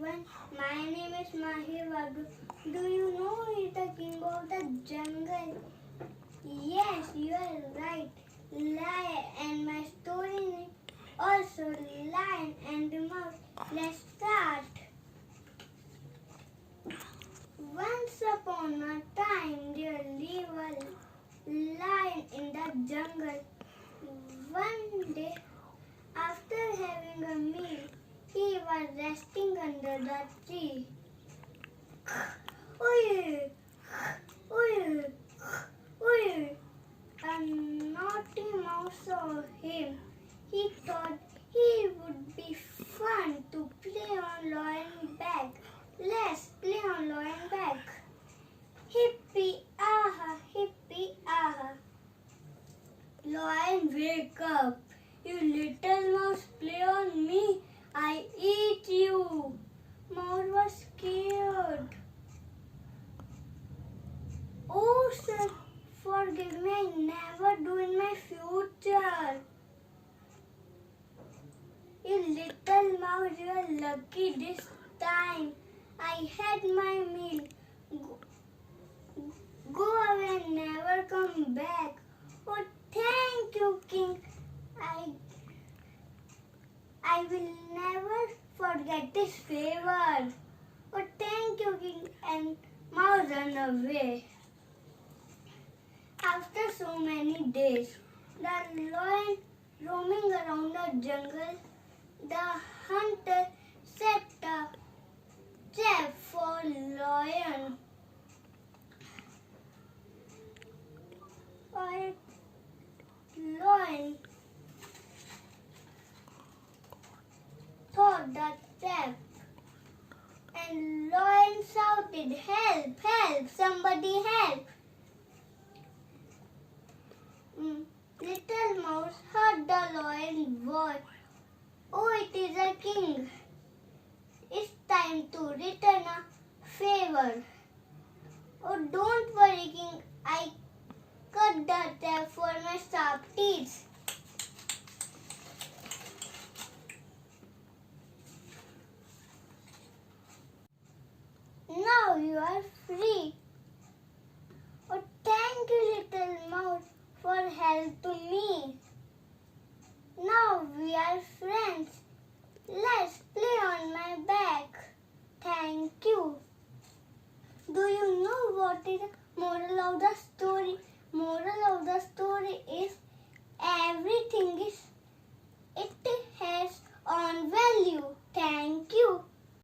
everyone, my name is Mahi. Do you know who is the king of the jungle? Yes, you are right. Lion, and my story name also Lion and the Mouse. Let's start. Once upon a time, there lived a lion in the jungle. One day, after having a meal, he was resting under the tree. Oi! Oi! Oi! A naughty mouse saw him. He thought it would be fun to play on lion back. Let's play on lion back. Hippie aha, hippie aha. Lion, wake up. You little mouse, play on me. I eat you. Mouse was scared. Oh, sir, forgive me. I never do in my future. You little mouse, you are lucky this time. I had my meal. Go away and never come back. Oh, thank you, King. I will never forget this favor. Oh, thank you, King. And mouse ran away. After so many days, the lion roaming around the jungle, the hunter set a trap for lion. Lion thought the trap, and lion shouted, "Help! Help! Somebody help!" Little mouse heard the lion's voice. Oh, it is a king. It's time to return a favor. Oh, don't worry, king. I cut the trap for my sharp teeth. Now you are free. Oh, thank you, little mouse, for help to me. Now we are friends. Let's play on my back. Thank you. Do you know what is the moral of the story? Moral of the story is everything is it